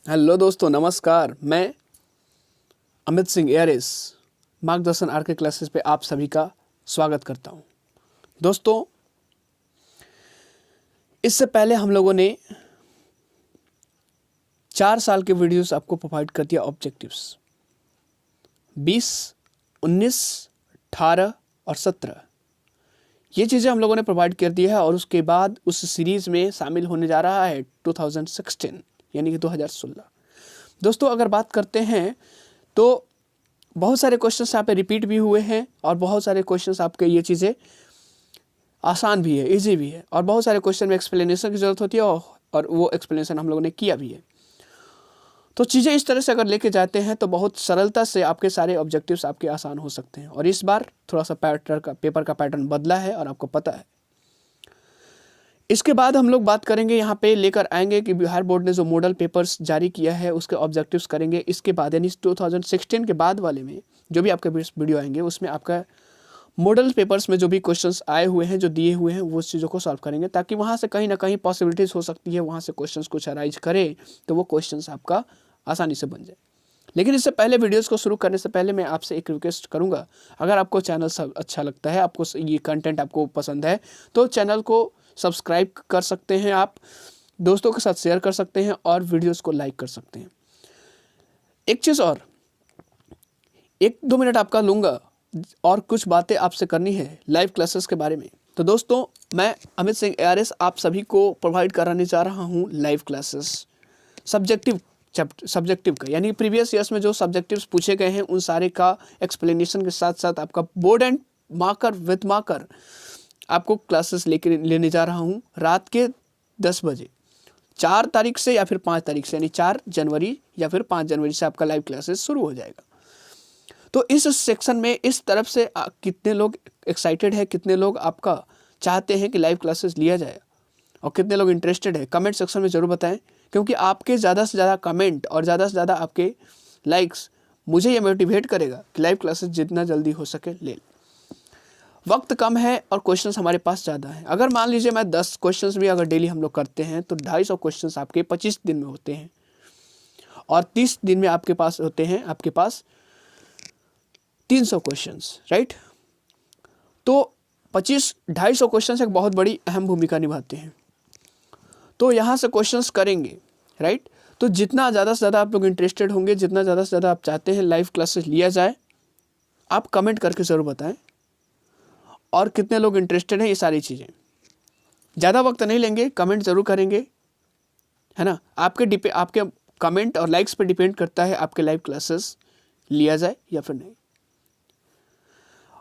Hello दोस्तों, नमस्कार। मैं अमित सिंह एआरएस मार्गदर्शन आरके क्लासेस पे आप सभी का स्वागत करता हूं। दोस्तों, इससे पहले हम लोगों ने 4 साल के वीडियोस आपको प्रोवाइड कर दिया। ऑब्जेक्टिव्स 20, 19, 18 और 17 ये चीज़ें हम लोगों ने प्रोवाइड कर दी है और उसके बाद उस सीरीज़ में शामिल होने जा रहा है 2016 यानी कि 2016। दोस्तों, अगर बात करते हैं तो बहुत सारे क्वेश्चंस यहाँ पे रिपीट भी हुए हैं और बहुत सारे क्वेश्चंस आपके ये चीज़ें आसान भी है, इजी भी है और बहुत सारे क्वेश्चन में एक्सप्लेनेशन की ज़रूरत होती है और वो एक्सप्लेनेशन हम लोगों ने किया भी है। तो चीज़ें इस तरह से अगर लेके जाते हैं तो बहुत सरलता से आपके सारे ऑब्जेक्टिव्स आपके आसान हो सकते हैं। और इस बार थोड़ा सा पेपर का पैटर्न बदला है और आपको पता है। इसके बाद हम लोग बात करेंगे, यहाँ पे लेकर आएंगे कि बिहार बोर्ड ने जो मॉडल पेपर्स जारी किया है उसके ऑब्जेक्टिव्स करेंगे। इसके बाद यानी 2016 के बाद वाले में जो भी आपके वीडियो आएंगे उसमें आपका मॉडल पेपर्स में जो भी क्वेश्चंस आए हुए हैं, जो दिए हुए हैं, वो चीज़ों को सॉल्व करेंगे ताकि वहाँ से कहीं ना कहीं पॉसिबिलिटीज़ हो सकती है, वहाँ से क्वेश्चंस कुछ अराइज करे तो वो क्वेश्चंस आपका आसानी से बन जाए। लेकिन इससे पहले वीडियोस को शुरू करने से पहले मैं आपसे एक रिक्वेस्ट करूंगा, अगर आपको चैनल सब अच्छा लगता है, आपको ये कंटेंट आपको पसंद है तो चैनल को सब्सक्राइब कर सकते हैं, आप दोस्तों के साथ शेयर कर सकते हैं और वीडियोस को लाइक कर सकते हैं। एक चीज़ और, 1-2 मिनट आपका लूँगा और कुछ बातें आपसे करनी है लाइव क्लासेस के बारे में। तो दोस्तों, मैं अमित सिंह एआरएस आप सभी को प्रोवाइड कराने जा रहा हूँ लाइव क्लासेस सब्जेक्टिव का, यानी प्रीवियस ईयर्स में जो सब्जेक्टिव्स पूछे गए हैं उन सारे का एक्सप्लेनेशन के साथ साथ आपका board and marker with marker आपको क्लासेस लेने जा रहा हूँ रात के 10 बजे 4 तारीख से या फिर 5 तारीख से, यानी 4 जनवरी या फिर 5 जनवरी से आपका लाइव क्लासेस शुरू हो जाएगा। तो इस सेक्शन में इस तरफ से कितने लोग एक्साइटेड है, कितने लोग आपका चाहते हैं कि लाइव क्लासेस लिया जाए और कितने लोग इंटरेस्टेड है, कमेंट सेक्शन में ज़रूर बताएं, क्योंकि आपके ज़्यादा से ज़्यादा कमेंट और ज़्यादा से ज़्यादा आपके लाइक्स मुझे ये मोटिवेट करेगा कि लाइव क्लासेस जितना जल्दी हो सके ले। वक्त कम है और क्वेश्चंस हमारे पास ज़्यादा है। अगर मान लीजिए मैं 10 क्वेश्चंस भी अगर डेली हम लोग करते हैं तो 250 क्वेश्चंस आपके 25 दिन में होते हैं और 30 दिन में आपके पास होते हैं आपके पास 300 क्वेश्चंस, राइट। तो 250 क्वेश्चंस एक बहुत बड़ी अहम भूमिका निभाते हैं। तो यहाँ से क्वेश्चंस करेंगे, राइट। तो जितना ज़्यादा से ज़्यादा आप लोग इंटरेस्टेड होंगे, जितना ज़्यादा से ज़्यादा आप चाहते हैं लाइव क्लासेस लिया जाए, आप कमेंट करके ज़रूर बताएं और कितने लोग इंटरेस्टेड हैं। ये सारी चीज़ें ज़्यादा वक्त नहीं लेंगे, कमेंट ज़रूर करेंगे, है ना। आपके कमेंट और लाइक्स पे डिपेंड करता है आपके लाइव क्लासेस लिया जाए या फिर नहीं।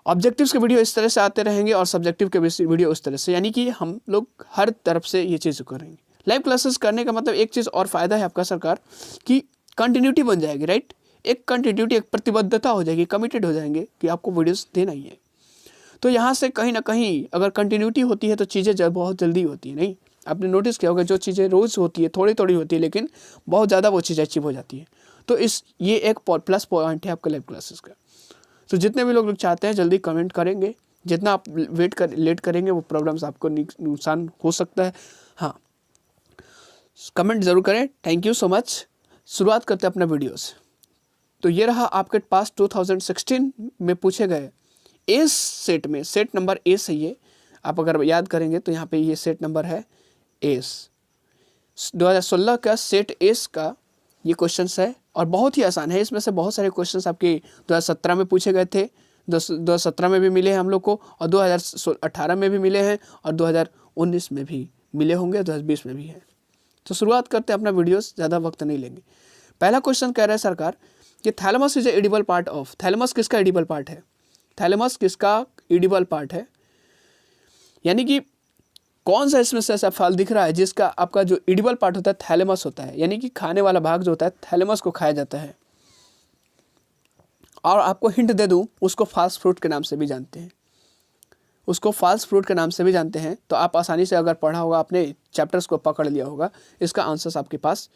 ऑब्जेक्टिव्स के वीडियो इस तरह से आते रहेंगे और सब्जेक्टिव के वीडियो उस तरह से, यानी कि हम लोग हर तरफ से ये चीज़ करेंगे। लाइव क्लासेस करने का मतलब एक चीज़ और फ़ायदा है आपका सरकार कि कंटिन्यूटी बन जाएगी, राइट। एक कंटिन्यूटी, एक प्रतिबद्धता हो जाएगी, कमिटेड हो जाएंगे कि आपको वीडियोस देना ही है। तो यहाँ से कहीं ना कहीं अगर कंटिन्यूटी होती है तो चीज़ें बहुत जल्दी होती है। नहीं, आपने नोटिस किया होगा जो चीज़ें रोज़ होती है थोड़ी थोड़ी होती है लेकिन बहुत ज़्यादा वो चीज़ें अचीव हो जाती है। तो ये एक प्लस पॉइंट है आपका लाइव क्लासेस का। तो जितने भी लोग चाहते हैं जल्दी कमेंट करेंगे, जितना आप लेट करेंगे वो प्रॉब्लम्स आपको नुकसान हो सकता है। हाँ, कमेंट ज़रूर करें। Thank you so much. शुरुआत करते हैं अपना वीडियो से। तो ये रहा आपके पास 2016 में पूछे गए एस सेट में, सेट नंबर एस है ये। आप अगर याद करेंगे तो यहाँ पे ये सेट नंबर है एस। 2016 का सेट एस का ये क्वेश्चंस है और बहुत ही आसान है। इसमें से बहुत सारे क्वेश्चंस आपके 2017 में पूछे गए थे, 2017 में भी मिले हैं हम लोग को और 2018 में भी मिले हैं और 2019 में भी मिले होंगे, 2020 में भी है। तो शुरुआत करते हैं अपना वीडियोस, ज़्यादा वक्त नहीं लेंगे। पहला क्वेश्चन कह रहा है सरकार कि thalamus is a edible part of. Thalamus किसका एडिबल पार्ट है? थैलेमस किसका एडिबल पार्ट है, यानी कि कौन सा इसमें से ऐसा फल दिख रहा है जिसका आपका जो एडिबल पार्ट होता है थैलेमस होता है, यानी कि खाने वाला भाग जो होता है थैलेमस को खाया जाता है। और आपको हिंट दे दूं, उसको फास्ट फ्रूट के नाम से भी जानते हैं, उसको फास्ट फ्रूट के नाम से भी जानते हैं। तो आप आसानी से अगर पढ़ा होगा, अपने चैप्टर्स को पकड़ लिया होगा, इसका आंसर आपके पास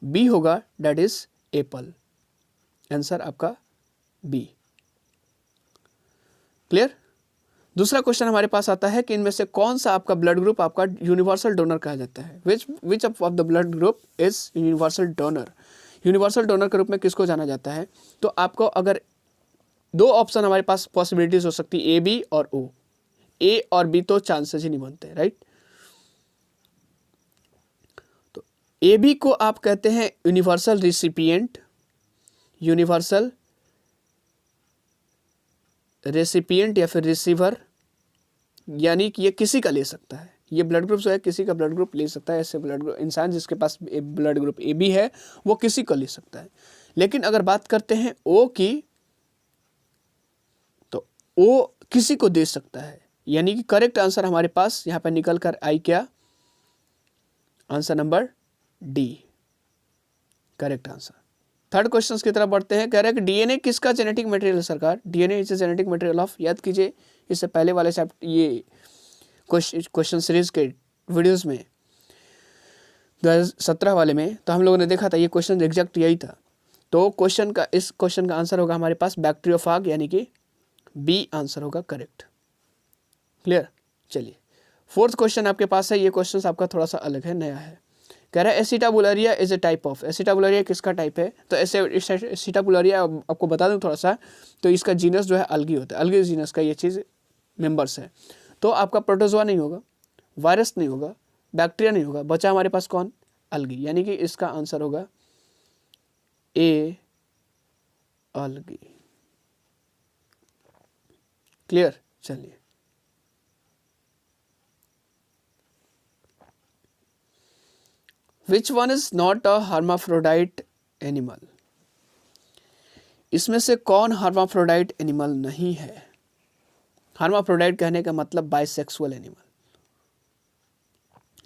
बी होगा, डेट इज एप्पल। आंसर आपका बी। क्लियर? दूसरा क्वेश्चन हमारे पास आता है कि इनमें से कौन सा आपका ब्लड ग्रुप आपका यूनिवर्सल डोनर कहा जाता है। Which of the blood group is universal donor. Universal donor के रूप में किसको जाना जाता है? तो आपको अगर दो ऑप्शन हमारे पास पॉसिबिलिटीज हो सकती है, ए बी और ओ। ए और बी तो चांसेस ही नहीं बनते, राइट। तो ए बी को आप कहते हैं यूनिवर्सल रिसिपिएंट, यूनिवर्सल रेसिपिएंट या फिर रिसीवर, यानी कि ये किसी का ले सकता है। ये ब्लड ग्रुप जो है किसी का ब्लड ग्रुप ले सकता है। ऐसे ब्लड ग्रुप इंसान जिसके पास ब्लड ग्रुप ए बी है वो किसी का ले सकता है। लेकिन अगर बात करते हैं ओ की, तो ओ किसी को दे सकता है, यानी कि करेक्ट आंसर हमारे पास यहाँ पर निकल कर आई क्या? Answer number D, correct answer. Third question की तरफ बढ़ते हैं। कह रहा है कि डीएनए किसका जेनेटिक मटेरियल है सरकार? DNA is genetic material of, याद कीजिए इससे पहले वाले ये क्वेश्चन सीरीज के वीडियोस में 2017 वाले में तो हम लोगों ने देखा था ये क्वेश्चन एग्जैक्ट यही था। तो इस क्वेश्चन का आंसर होगा हमारे पास बैक्टीरियोफाग, यानी कि बी आंसर होगा करेक्ट। क्लियर। चलिए फोर्थ क्वेश्चन आपके पास है। ये क्वेश्चन आपका थोड़ा सा अलग है, नया है। कह रहा है एसिटाबुलारिया इज ए टाइप ऑफ। एसिटाबुलारिया किसका टाइप है? तो एसिटाबुलारिया आपको बता दूं थोड़ा सा, तो इसका जीनस जो है अलगी होता है, अलगी जीनस का ये चीज़ मेंबर्स है। तो आपका प्रोटोजोआ नहीं होगा, वायरस नहीं होगा, बैक्टीरिया नहीं होगा, बचा हमारे पास कौन? अलगी, यानी कि इसका आंसर होगा ए अलगी। क्लियर। चलिए विच one is not a hermaphrodite animal. इसमें से कौन हर्माफ्रोडाइट एनिमल नहीं है? हर्माफ्रोडाइट कहने का मतलब बाइसेक्सुअल एनिमल,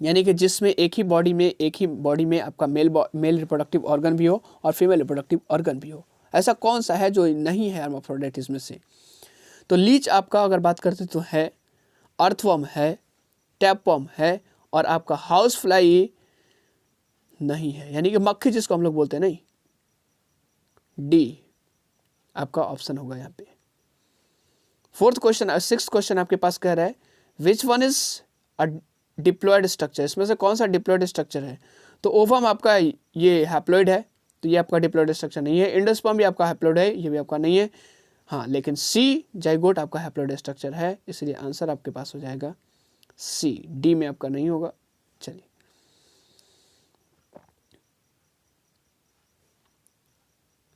यानी कि जिसमें एक ही बॉडी में आपका मेल रिप्रोडक्टिव ऑर्गन भी हो और फीमेल रिप्रोडक्टिव ऑर्गन भी हो। ऐसा कौन सा है जो नहीं है हर्माफ्रोडाइट इसमें से? तो लीच आपका अगर बात करते तो है, अर्थवर्म है, टैपवर्म है, और आपका हाउस फ्लाई नहीं है, यानी कि मक्खी जिसको हम लोग बोलते हैं, नहीं। डी आपका ऑप्शन होगा यहाँ पे। सिक्स्थ क्वेश्चन आपके पास कह रहा है which one is a diploid structure. इसमें से कौन सा डिप्लॉयड स्ट्रक्चर है? तो ओवम आपका ये हैप्लॉयड है, तो ये आपका डिप्लॉयड स्ट्रक्चर नहीं है। एंडोस्पर्म भी आपका हैप्लॉयड है, ये भी आपका नहीं है। हाँ, लेकिन सी जाइगोट आपका हैप्लॉयड स्ट्रक्चर है, इसलिए आंसर आपके पास हो जाएगा सी। डी में आपका नहीं होगा। चलिए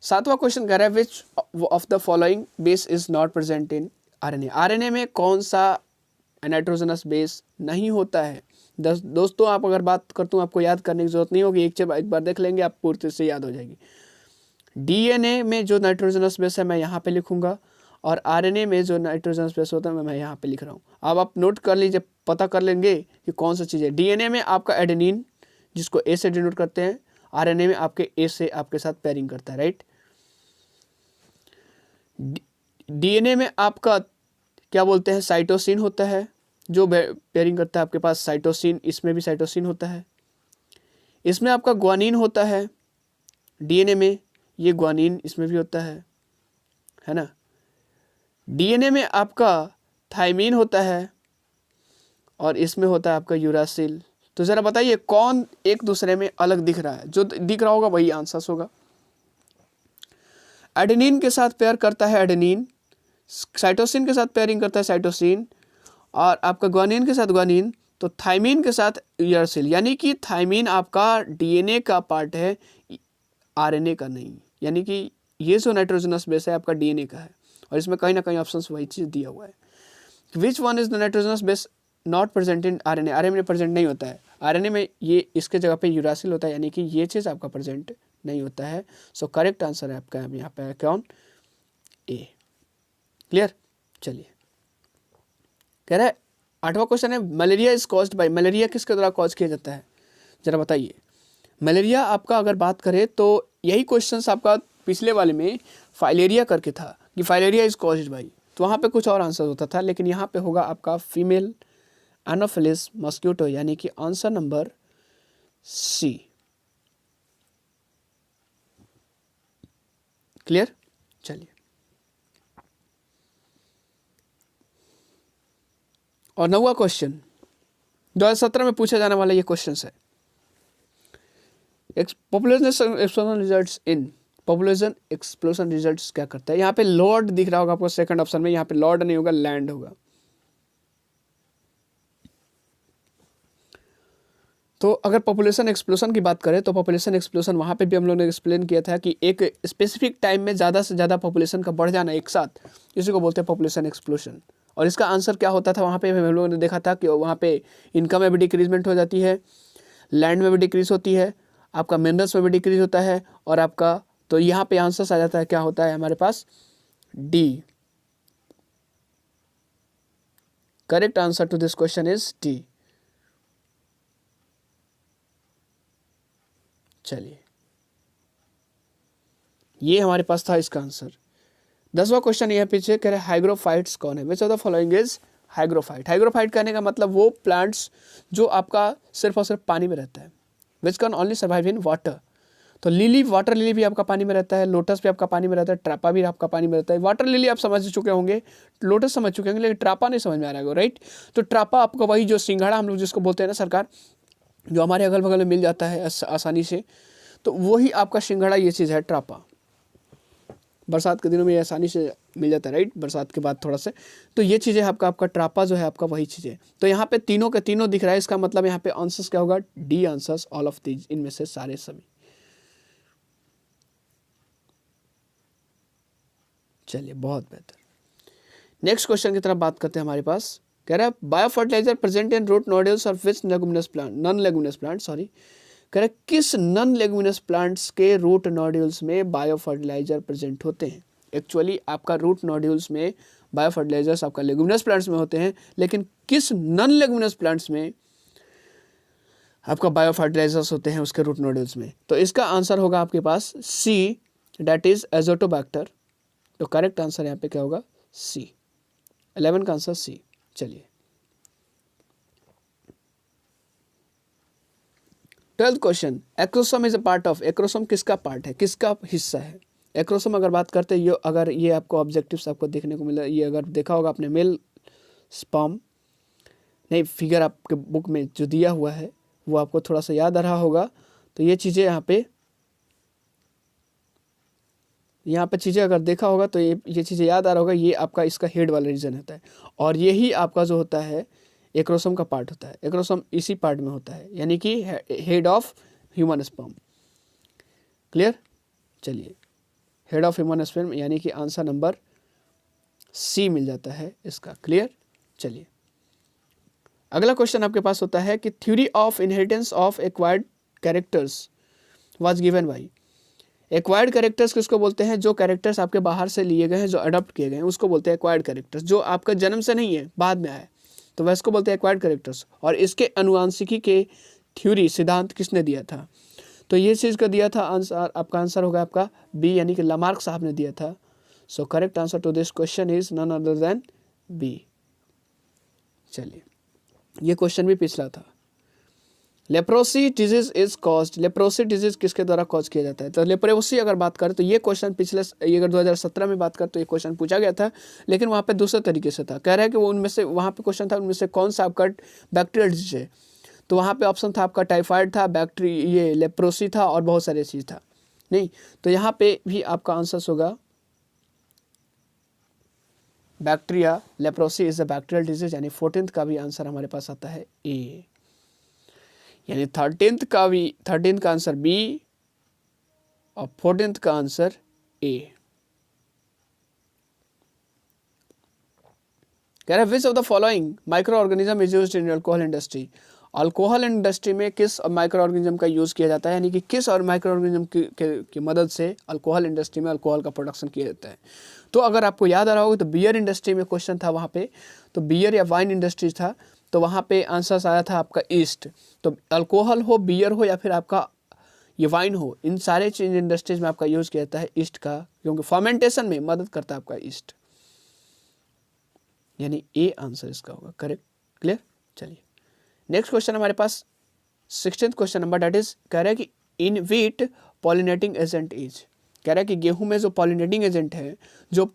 सातवां क्वेश्चन कह रहा है which of the following base is not present in RNA. RNA में कौन सा नाइट्रोजनस बेस नहीं होता है? दोस्तों आप अगर बात करता हूँ आपको याद करने की जरूरत नहीं होगी, एक बार देख लेंगे आप पूर्ति से याद हो जाएगी। डीएनए में जो नाइट्रोजनस बेस है मैं यहाँ पे लिखूंगा, और आरएनए में जो नाइट्रोजनस बेस होता है मैं यहाँ पे लिख रहा हूँ। अब आप नोट कर लीजिए, पता कर लेंगे कि कौन सा चीज़ है। डीएनए में आपका एडेनिन, जिसको ए से डिनोट करते हैं, आरएनए में आपके ए से आपके साथ पेयरिंग करता है, राइट। डीएनए में आपका क्या बोलते हैं, साइटोसिन होता है जो पेयरिंग करता है आपके पास साइटोसिन। इसमें भी साइटोसिन होता है। इसमें आपका ग्वानिन होता है डीएनए में, ये ग्वानिन इसमें भी होता है ना। डीएनए में आपका थायमीन होता है और इसमें होता है आपका यूरासिल। तो जरा बताइए कौन एक दूसरे में अलग दिख रहा है? जो दिख रहा होगा वही आंसर होगा। एडेनिन के साथ पेयर करता है एडेनिन, साइटोसिन के साथ पेयरिंग करता है साइटोसिन, और आपका ग्वानिन के साथ ग्वानिन, तो थायमीन के साथ यूरासिल, यानी कि थायमीन आपका डीएनए का पार्ट है, आरएनए का नहीं। यानी कि ये जो नाइट्रोजनस बेस है आपका डीएनए का है, और इसमें कहीं ना कहीं ऑप्शन वही चीज़ दिया हुआ है। Which one is the nitrogenous base not present in RNA. RNA में प्रेजेंट नहीं होता है। आरएनए में ये इसके जगह पे यूरासिल होता है, यानी कि ये चीज़ आपका प्रेजेंट नहीं होता है। सो करेक्ट आंसर है आपका यहाँ पे कौन? ए। क्लियर। चलिए कह रहा है आठवां क्वेश्चन है malaria is caused by. Malaria किसके द्वारा कॉज किया जाता है जरा बताइए। मलेरिया आपका अगर बात करें तो यही क्वेश्चन आपका पिछले वाले में फाइलेरिया करके था कि फाइलेरिया इज कॉज्ड बाय, तो वहाँ पे कुछ और आंसर होता था, लेकिन यहाँ पे होगा आपका फीमेल एनोफिलिस मॉस्किटो, यानी कि आंसर नंबर सी। क्लियर। चलिए और 9वां क्वेश्चन 2017 में पूछा जाने वाला ये क्वेश्चन है, population explosion results in, population explosion results क्या करता है। यहाँ पे लॉर्ड दिख रहा होगा आपको सेकंड ऑप्शन में, यहाँ पे लॉर्ड नहीं होगा, लैंड होगा। तो अगर पॉपुलेशन एक्सप्लोजन की बात करें तो पॉपुलेशन एक्सप्लोजन वहाँ पे भी हम लोगों ने एक्सप्लेन किया था कि एक स्पेसिफिक टाइम में ज़्यादा से ज़्यादा पॉपुलेशन का बढ़ जाना एक साथ, इसी को बोलते हैं पॉपुलेशन एक्सप्लोजन। और इसका आंसर क्या होता था वहाँ पे हम लोगों ने देखा था कि वहाँ पे इनकम में भी डिक्रीजमेंट हो जाती है, लैंड में भी डिक्रीज होती है, आपका मिनरल्स में भी डिक्रीज होता है, और आपका, तो यहाँ पे आंसर आ जाता है, क्या होता है हमारे पास, D. Correct answer to this question is D. चलिए, ये हमारे पास था इसका आंसर। 10वां क्वेश्चन यह पीछे कह रहे हाइग्रोफाइट्स कौन है, which of the following is hygrophyte. Hygrophyte कहने का मतलब वो प्लांट्स जो आपका सिर्फ और सिर्फ पानी में रहता है, which can only survive in water. तो लिली, वाटर लिली भी आपका पानी में रहता है, लोटस भी आपका पानी में रहता है, ट्रापा भी आपका पानी में रहता है। वाटर लिली आप समझ चुके होंगे, लोटस समझ चुके होंगे, लेकिन ट्रापा नहीं समझ में आ रहा है, राइट। तो ट्रापा आपका वही जो सिंघाड़ा हम लोग जिसको बोलते हैं ना सरकार, जो हमारे अगल बगल में मिल जाता है आसानी से, तो वही आपका सिंघाड़ा ये चीज़ है ट्रापा। बरसात के दिनों में आसानी से मिल जाता है, राइट, बरसात के बाद थोड़ा से। तो ये चीज़ें आपका ट्रापा जो है आपका वही चीज़ है। तो यहाँ पे तीनों के तीनों दिख रहा है, इसका मतलब यहाँ पे आंसर्स क्या होगा, D answers, all of these, इनमें से सारे सभी। चलिए, बहुत बेहतर। नेक्स्ट क्वेश्चन की तरफ बात करते हैं। हमारे पास कह रहा है bio fertiliser present in root nodules और which leguminous plant, non leguminous plant, sorry, कह रहा है किस नॉन लेगुमिनस प्लांट्स के रूट नोड्यूल्स में बायो फर्टिलाइजर प्रेजेंट होते हैं। एक्चुअली आपका रूट नोड्यूल्स में बायो फर्टिलाइजर्स आपका लेगुमिनस प्लांट्स में होते हैं, लेकिन किस नॉन लेगुमिनस प्लांट्स में आपका बायो फर्टिलाइजर्स होते हैं उसके रूट नोड्यूल्स में। तो इसका आंसर होगा आपके पास सी, दैट इज एजोटोबैक्टर। तो करेक्ट आंसर यहाँ पे क्या होगा, सी। 11 का आंसर सी। चलिए, 12th question, acrosome is a part of, acrosome किसका पार्ट है, किसका हिस्सा है। एक्रोसोम अगर बात करते हैं, ये अगर ये आपको ऑब्जेक्टिव्स आपको देखने को मिला, ये अगर देखा होगा आपने, मेल स्पर्म, नहीं, फिगर आपके बुक में जो दिया हुआ है वो आपको थोड़ा सा याद आ रहा होगा। तो ये चीज़ें यहाँ पे चीज़ें अगर देखा होगा तो ये चीज़ें याद आ रहा होगा। ये आपका इसका हेड वाला रीजन होता है, और यही आपका जो होता है एक्रोसोम का पार्ट होता है। एक्रोसोम इसी पार्ट में होता है, यानी कि head of human sperm. Clear. चलिए, हेड ऑफ ह्यूमन स्पर्म, यानी कि आंसर नंबर सी मिल जाता है इसका। क्लियर। चलिए, अगला क्वेश्चन आपके पास होता है कि theory of inheritance of acquired characters was given by. Acquired characters किसको बोलते हैं, जो कैरेक्टर्स आपके बाहर से लिए गए हैं, जो अडॉप्ट किए गए हैं, उसको बोलते हैं एक्वायर्ड कैरेक्टर्स। जो आपका जन्म से नहीं है, बाद में आया, तो वह इसको बोलते हैं एक्वायर्ड कैरेक्टर्स। और इसके अनुवांशिकी के थ्योरी, सिद्धांत किसने दिया था, तो ये चीज़ का दिया था आंसर, आपका आंसर होगा आपका बी, यानी कि लामार्क साहब ने दिया था। So correct answer to this question is none other than B. चलिए, ये क्वेश्चन भी पिछला था। Leprosy disease is caused, leprosy disease किसके द्वारा कॉज किया जाता है। तो लेप्रोसी अगर बात करें तो ये क्वेश्चन पिछले, ये अगर 2017 में बात करें तो ये क्वेश्चन पूछा गया था, लेकिन वहाँ पे दूसरे तरीके से था। कह रहा है कि वो उनमें से, वहाँ पे क्वेश्चन था उनमें से कौन सा आपका बैक्टीरियल डिजीज है। तो वहाँ पे ऑप्शन था आपका टाइफाइड था, ये लेप्रोसी था, और बहुत सारे चीज़ था। नहीं, तो यहाँ पे भी आपका आंसर होगा bacteria, leprosy is a bacterial disease, यानी 14th का भी आंसर हमारे पास आता है ए। यानी 13th का आंसर बी और 14th का आंसर ए। कह रहा है which of the following micro organism is used in alcohol industry. Alcohol industry में किस माइक्रो ऑर्गेनिज्म का यूज़ किया जाता है, यानी कि किस और माइक्रो ऑर्गेनिज्म की मदद से अल्कोहल इंडस्ट्री में अल्कोहल का प्रोडक्शन किया जाता है। तो अगर आपको याद आ रहा होगा तो बियर इंडस्ट्री में क्वेश्चन था वहाँ पे, तो बियर या वाइन इंडस्ट्री था, तो वहाँ पे आंसर आया था आपका ईस्ट। तो अल्कोहल हो, बियर हो, या फिर आपका ये वाइन हो, इन सारे चीज इंडस्ट्रीज में आपका यूज़ किया जाता है ईस्ट का, क्योंकि फर्मेंटेशन में मदद करता है आपका ईस्ट, यानी ए आंसर इसका होगा। करेक्ट। क्लियर। चलिए, नेक्स्ट क्वेश्चन हमारे पास 16th question number, that is कह रहा है कि in wheat pollinating agent is. कह रहा है कि गेहूं में जो पॉलिनेटिंग एजेंट है, जो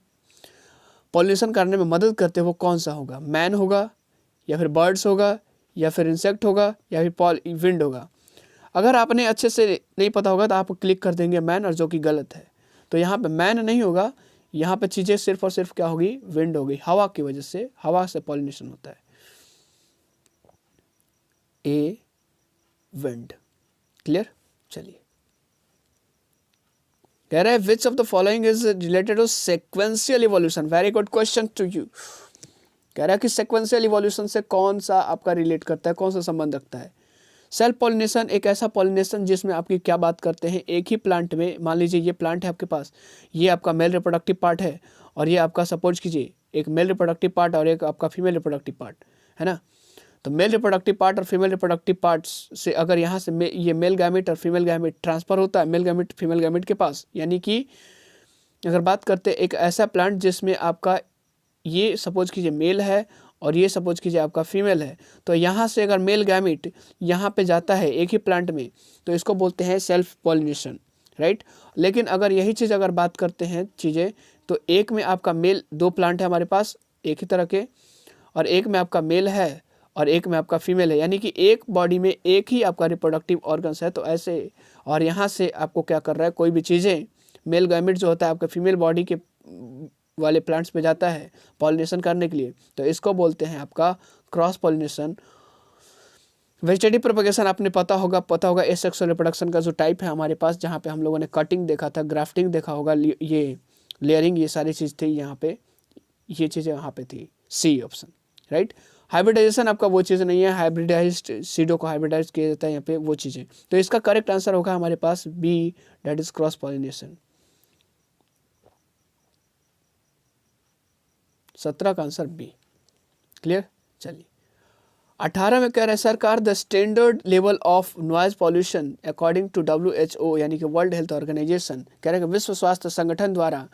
पॉलिनेशन करने में मदद करते हैं, वो कौन सा होगा, मैन होगा या फिर बर्ड्स होगा, या फिर इंसेक्ट होगा, या फिर विंड होगा। अगर आपने अच्छे से नहीं पता होगा तो आप क्लिक कर देंगे मैन, और जो कि गलत है। तो यहाँ पे मैन नहीं होगा, यहाँ पे चीज़ें सिर्फ और सिर्फ क्या होगी, विंड होगी, हवा की वजह से, हवा से पॉलिनेशन होता है। A wind. क्लियर। चलिए, कह रहा है which of the following is related to sequential evolution. Very good question to you. कह रहा है कि सेक्वेंशियल इवोल्यूशन से कौन सा आपका रिलेट करता है, कौन सा संबंध रखता है। सेल्फ पॉलिनेशन एक ऐसा पॉलिनेशन जिसमें आपकी क्या बात करते हैं, एक ही प्लांट में, मान लीजिए ये प्लांट है आपके पास, ये आपका मेल रिप्रोडक्टिव पार्ट है, और ये आपका सपोज कीजिए एक मेल रिप्रोडक्टिव पार्ट और एक आपका फीमेल रिप्रोडक्टिव पार्ट है ना। तो मेल रिप्रोडक्टिव पार्ट और फीमेल रिप्रोडक्टिव पार्ट से अगर यहाँ से ये मेल गैमेट और फीमेल गैमेट ट्रांसफर होता है मेल गैमेट फीमेल गैमेट के पास, यानी कि अगर बात करते हैं एक ऐसा प्लांट जिसमें आपका ये सपोज कीजिए मेल है और ये सपोज कीजिए आपका फीमेल है, तो यहाँ से अगर मेल गैमेट यहाँ पे जाता है एक ही प्लांट में, तो इसको बोलते हैं सेल्फ पॉलिनेशन, राइट। लेकिन अगर यही चीज़ अगर बात करते हैं चीज़ें, तो एक में आपका मेल, दो प्लांट है हमारे पास एक ही तरह के, और एक में आपका मेल है और एक में आपका फीमेल है, यानी कि एक बॉडी में एक ही आपका रिप्रोडक्टिव ऑर्गन्स है। तो ऐसे, और यहाँ से आपको क्या कर रहा है, कोई भी चीज़ें, मेल गैमेट जो होता है आपका फीमेल बॉडी के वाले प्लांट्स पे जाता है पॉलिनेशन करने के लिए, तो इसको बोलते हैं आपका क्रॉस पॉलिनेशन। वेजिटेटिव प्रोपगेशन आपने पता होगा एसेक्सुअल रिप्रोडक्शन का जो टाइप है हमारे पास, जहाँ पे हम लोगों ने कटिंग देखा था, ग्राफ्टिंग देखा होगा, ये लेयरिंग, ये सारी चीज़ थी यहाँ पे, ये चीज़ें वहाँ पे थी, सी ऑप्शन, राइट। हाइब्रिडाइजेशन आपका वो चीज़ नहीं है, हाइब्रिडाइज्ड सीडो को हाइब्रिडाइज किया जाता है यहाँ पे, वो चीज़ें। तो इसका करेक्ट आंसर होगा हमारे पास B, that is cross pollination. 17 का आंसर बी। क्लियर। चलिए, 18 में कह रहा है सरकार the standard level of noise pollution according to WHO, यानी कि वर्ल्ड हेल्थ ऑर्गेनाइजेशन, कह रहे हैं कि विश्व स्वास्थ्य संगठन द्वारा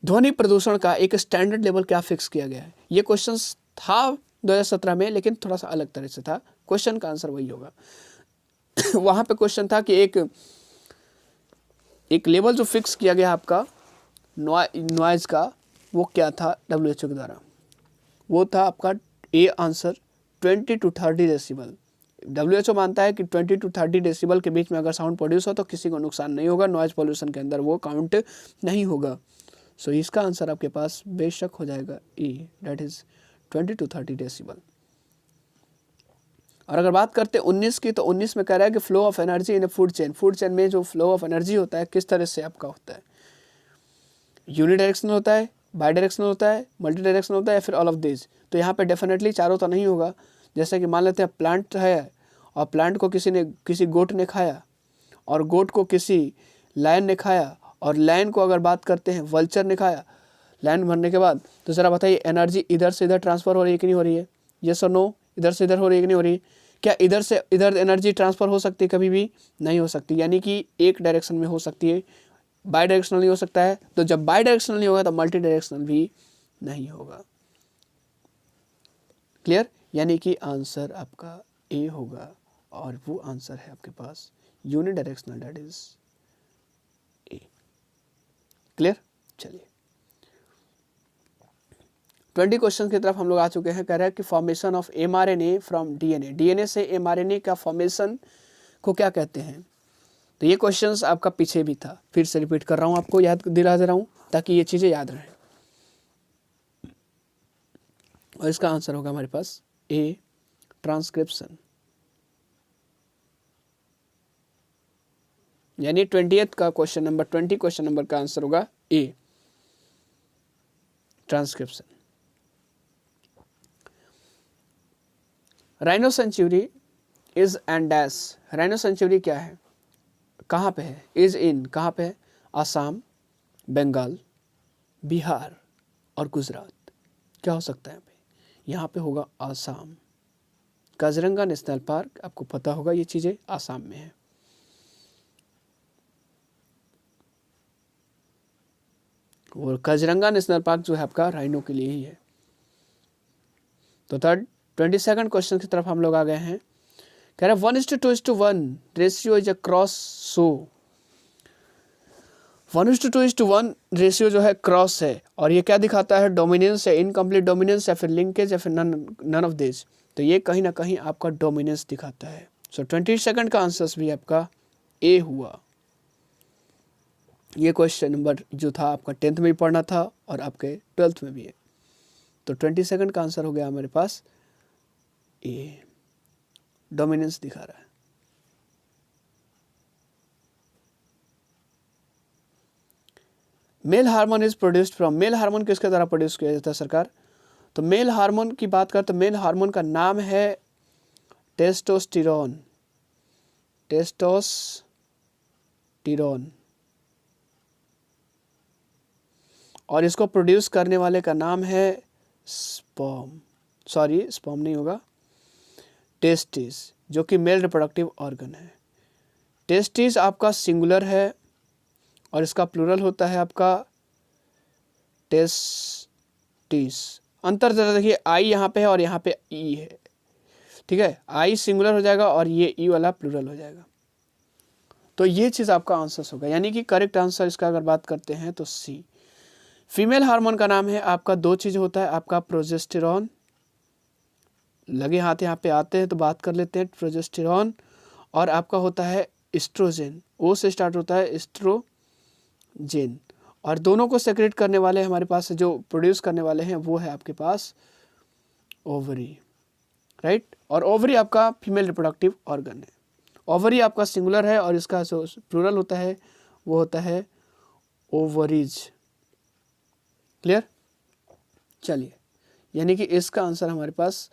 ध्वनि प्रदूषण का एक स्टैंडर्ड लेवल क्या फिक्स किया गया है। ये क्वेश्चन था 2017 में, लेकिन थोड़ा सा अलग तरह से था, क्वेश्चन का आंसर वही होगा। वहाँ पे क्वेश्चन था कि एक लेवल जो फिक्स किया गया आपका नॉइज का, वो क्या था WHO के द्वारा, वो था आपका A answer 20 to 30 decibel. WHO मानता है कि 20 to 30 डेसिबल के बीच में अगर साउंड प्रोड्यूस हो तो किसी को नुकसान नहीं होगा, नॉइज पॉल्यूशन के अंदर वो काउंट नहीं होगा। सो इसका आंसर आपके पास बेशक हो जाएगा ए, दैट इज 20 to 30 डेसिबल। और अगर बात करते हैं 19 की, तो 19 में कह रहा है कि flow of energy in A food chain में जो फ्लो ऑफ एनर्जी होता है किस तरह से आपका होता है, यूनिडायरेक्शनल होता है, बाई डायरेक्शनल होता है, मल्टी डायरेक्शनल होता है, या फिर ऑल ऑफ दिस। तो यहाँ पे डेफिनेटली चारों तो नहीं होगा। जैसे कि मान लेते हैं प्लांट है और प्लांट को किसी गोट ने खाया, और गोट को किसी लायन ने खाया, और लायन को अगर बात करते हैं वल्चर ने खाया लायन मरने के बाद, तो ज़रा बताइए एनर्जी इधर से इधर ट्रांसफ़र हो रही है कि नहीं हो रही है, यस और नो, इधर से इधर हो रही है कि नहीं हो रही है। क्या इधर से इधर एनर्जी ट्रांसफ़र हो सकती है? कभी भी नहीं हो सकती, यानी कि एक डायरेक्शन में हो सकती है, बाई डायरेक्शनल नहीं हो सकता है। तो जब बाई डायरेक्शनल नहीं होगा तो मल्टी डायरेक्शनल भी नहीं होगा। क्लियर। यानी कि आंसर आपका ए होगा, और वो आंसर है आपके पास unidirectional, that is A. Clear. चलिए, 20 क्वेश्चन की तरफ हम लोग आ चुके हैं। कह रहा है कि formation of mRNA from DNA से mRNA का फॉर्मेशन को क्या कहते हैं। तो ये क्वेश्चंस आपका पीछे भी था, फिर से रिपीट कर रहा हूँ, आपको याद दिला दे रहा हूँ ताकि ये चीज़ें याद रहें। और इसका आंसर होगा हमारे पास ए, ट्रांसक्रिप्शन। यानी 20th का क्वेश्चन नंबर 20 क्वेश्चन नंबर का आंसर होगा A, transcription. Rhino sanctuary is and dash. Rhino sanctuary क्या है, कहाँ पे है, इज इन कहाँ पे है, आसाम, बंगाल, बिहार और गुजरात। क्या हो सकता है यहाँ पे होगा आसाम। काजीरंगा नेशनल पार्क, आपको पता होगा ये चीज़ें आसाम में है। और काजीरंगा नेशनल पार्क जो है आपका राइनो के लिए ही है। तो 22nd क्वेश्चन की तरफ हम लोग आ गए हैं। कह रहे हैं 1:2:1 ratio is a cross, so 1:2:1 ratio जो है क्रॉस है, और ये क्या दिखाता है, डोमिनेंस है, इनकम्प्लीट डोमिनेंस या फिर लिंकेज या फिर नन ऑफ दिस। तो ये कहीं ना कहीं आपका डोमिनेंस दिखाता है। सो 22 का आंसर भी आपका ए हुआ। ये क्वेश्चन नंबर जो था आपका 10th में भी पढ़ना था और आपके 12th में भी है। तो 22 का आंसर हो गया हमारे पास ए, डोमिनेंस दिखा रहा है। Mail hormone is produced from, male hormone किसके द्वारा प्रोड्यूस किया जाता है सरकार? तो मेल हार्मोन की बात करें तो मेल हार्मोन का नाम है टेस्टोस्टेरोन। टेस्टोस्टेरोन, और इसको प्रोड्यूस करने वाले का नाम है स्पर्म, सॉरी स्पर्म नहीं होगा, टेस्टिस, जो कि मेल रिप्रोडक्टिव ऑर्गन है। टेस्टिस आपका सिंगुलर है और इसका प्लूरल होता है आपका टेस्टिस। अंतर जरा देखिए, आई यहाँ पे है और यहाँ पे ई है, ठीक है, आई सिंगुलर हो जाएगा और ये ई वाला प्लूरल हो जाएगा। तो ये चीज़ आपका आंसर होगा, यानी कि करेक्ट आंसर इसका अगर बात करते हैं तो सी। फीमेल हार्मोन का नाम है आपका, दो चीज़ होता है आपका, प्रोजेस्टेरॉन, लगे हाथ यहाँ पे आते हैं तो बात कर लेते हैं, प्रोजेस्टेरॉन, और आपका होता है एस्ट्रोजन, ओ से स्टार्ट होता है एस्ट्रोजन, और दोनों को सेक्रेट करने वाले हमारे पास जो प्रोड्यूस करने वाले हैं वो है आपके पास ओवरी, राइट। और ओवरी आपका फीमेल रिप्रोडक्टिव ऑर्गन है। ओवरी आपका सिंगुलर है और इसका जो प्लूरल होता है वो होता है ओवरीज। क्लियर? चलिए, यानी कि इसका आंसर हमारे पास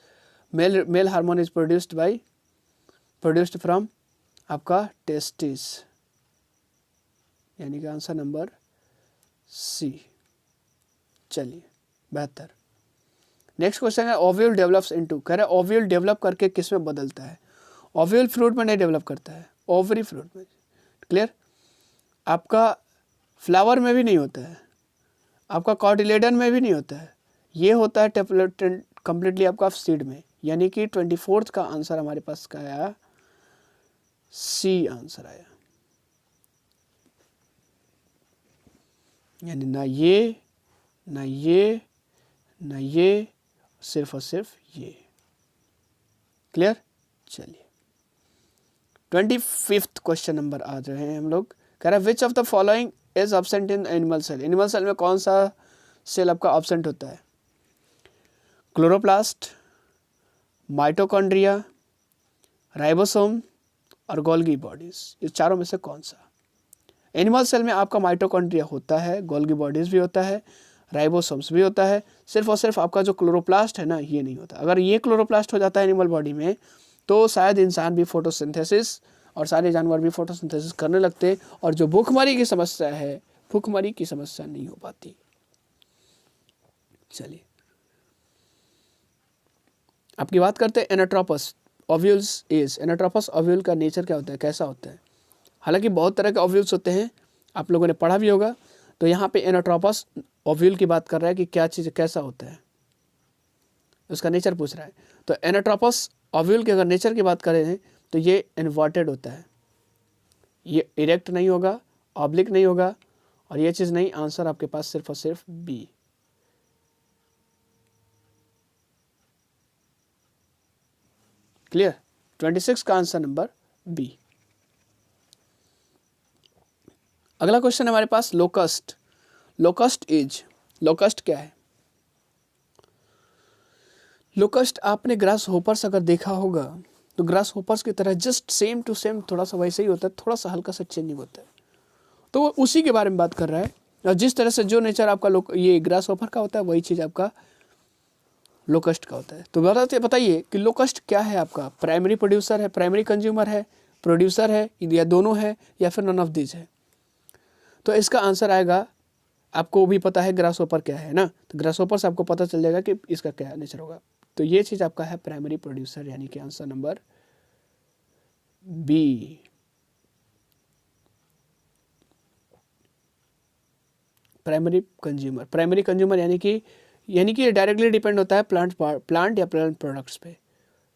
male hormone is produced from आपका टेस्टिस, यानी कि आंसर नंबर सी। चलिए, बेहतर। नेक्स्ट क्वेश्चन है ओव्यूल डेवलप्स इनटू, कह रहा है ओव्यूल डेवलप करके किस में बदलता है? ओव्यूल फ्रूट में नहीं डेवलप करता है, ओवरी फ्रूट में। क्लियर? आपका फ्लावर में भी नहीं होता है, आपका कॉटिलेडन में भी नहीं होता है, ये होता है कंप्लीटली आपका सीड में, यानी कि 24 का आंसर हमारे पास का आया सी आंसर आया, यानी ना ये ना ये ना ये, सिर्फ और सिर्फ ये। क्लियर? चलिए, 25 क्वेश्चन नंबर आ रहे हैं हम लोग। कह रहा है which of the following is absent in animal cell, animal cell में कौन सा सेल आपका एब्सेंट होता है? क्लोरोप्लास्ट, माइटोकॉन्ड्रिया, राइबोसोम और गोल्गी बॉडीज, इस चारों में से कौन सा? एनिमल सेल में आपका माइटोकॉन्ड्रिया होता है, गोल्गी बॉडीज भी होता है, राइबोसोम्स भी होता है, सिर्फ और सिर्फ आपका जो क्लोरोप्लास्ट है ना, ये नहीं होता। अगर ये क्लोरोप्लास्ट हो जाता है एनिमल बॉडी में तो शायद इंसान भी फोटोसिंथेसिस और सारे जानवर भी फोटोसिंथेसिस करने लगते, और जो भूखमरी की समस्या है, भूखमरी की समस्या नहीं हो पाती। चलिए, आपकी बात करते हैं anatropous ovules is. Anatropous ovule का नेचर क्या होता है, कैसा होता है? हालांकि बहुत तरह के ओव्यूल्स होते हैं, आप लोगों ने पढ़ा भी होगा। तो यहाँ पे एनाट्रोपस ओव्यूल की बात कर रहा है कि क्या चीज़ कैसा होता है, उसका नेचर पूछ रहा है। तो एनाट्रोपस ओव्यूल के अगर नेचर की बात करें तो ये इन्वर्टेड होता है, ये इरेक्ट नहीं होगा, ऑब्लिक नहीं होगा, और ये चीज़ नहीं। आंसर आपके पास सिर्फ और सिर्फ बी। क्लियर? 26 का आंसर नंबर बी। अगला क्वेश्चन हमारे पास लोकस्ट। लोकस्ट इज, लोकस्ट क्या है? लोकस्ट आपने ग्रास होपर्स अगर देखा होगा तो ग्रास होपर्स की तरह जस्ट सेम टू सेम थोड़ा सा वैसे ही होता है, थोड़ा सा हल्का सा चेंजिंग होता है। तो वो उसी के बारे में बात कर रहा है, और जिस तरह से जो नेचर आपका ये ग्रास होपर का होता है वही चीज़ आपका लोकस्ट का होता है। तो बताइए कि लोकस्ट क्या है आपका? प्राइमरी प्रोड्यूसर है, प्राइमरी कंज्यूमर है, प्रोड्यूसर है, या दोनों है, या फिर नन ऑफ दिस है? तो इसका आंसर आएगा, आपको भी पता है ग्रास होपर क्या है ना, तो ग्रास होपर से आपको पता चल जाएगा कि इसका क्या नेचर होगा। तो ये चीज़ आपका है प्राइमरी प्रोड्यूसर, यानी कि answer number B. Primary consumer, primary consumer यानी कि डायरेक्टली डिपेंड होता है प्लांट या प्लांट प्रोडक्ट्स पे,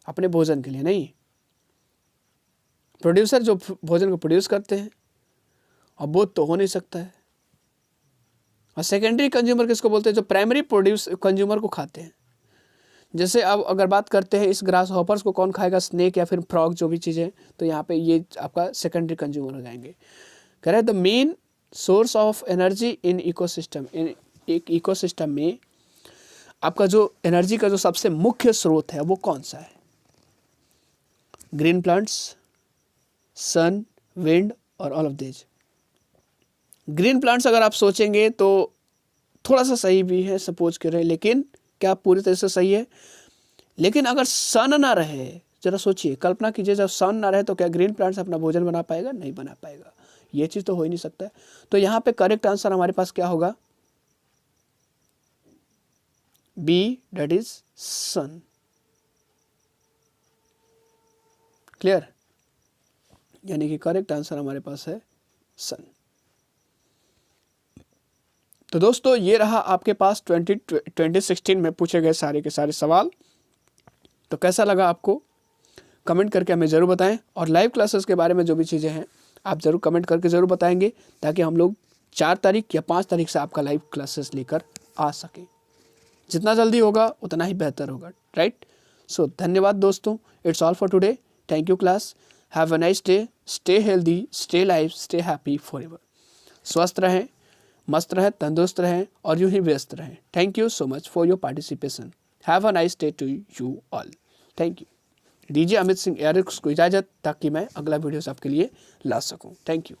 अपने भोजन के लिए नहीं। प्रोड्यूसर जो भोजन को प्रोड्यूस करते हैं, अब वो तो हो नहीं सकता है, और सेकेंडरी कंज्यूमर किसको बोलते हैं? जो प्राइमरी प्रोड्यूस कंज्यूमर को खाते हैं। जैसे अब अगर बात करते हैं इस ग्रास हॉपर्स को कौन खाएगा? स्नेक या फिर फ्रॉग, जो भी चीज़ें, तो यहाँ पे ये आपका सेकेंडरी कंज्यूमर हो जाएंगे। कह रहे हैं the main source of energy in ecosystem, in एक इकोसिस्टम में आपका जो एनर्जी का जो सबसे मुख्य स्रोत है वो कौन सा है? ग्रीन प्लांट्स, सन, विंड और all of this. Green plants अगर आप सोचेंगे तो थोड़ा सा सही भी है, सपोज कर रहे हैं, लेकिन क्या पूरी तरह से सही है? लेकिन अगर सन ना रहे, जरा सोचिए, कल्पना कीजिए, जब सन ना रहे तो क्या ग्रीन प्लांट्स अपना भोजन बना पाएगा? नहीं बना पाएगा। ये चीज़ तो हो ही नहीं सकता है। तो यहाँ पे करेक्ट आंसर हमारे पास क्या होगा? B, that is sun. Clear? यानी कि करेक्ट आंसर हमारे पास है सन। तो दोस्तों ये रहा आपके पास 2016 में पूछे गए सारे के सारे सवाल। तो कैसा लगा आपको? कमेंट करके हमें ज़रूर बताएं, और लाइव क्लासेस के बारे में जो भी चीज़ें हैं आप ज़रूर कमेंट करके ज़रूर बताएंगे, ताकि हम लोग 4 तारीख या 5 तारीख से आपका लाइव क्लासेस लेकर आ सकें। जितना जल्दी होगा उतना ही बेहतर होगा, राइट? सो धन्यवाद दोस्तों। It's all for today. Thank you class. Have a nice day. Stay healthy, stay live, stay happy forever. स्वस्थ रहें, मस्त रहें, तंदुरुस्त रहें और यूं ही व्यस्त रहें। Thank you so much for your participation. Have a nice day to you all. Thank you. दीजिए अमित सिंह एयरिक्स को इजाज़त, ताकि मैं अगला वीडियोस आपके लिए ला सकूं। Thank you.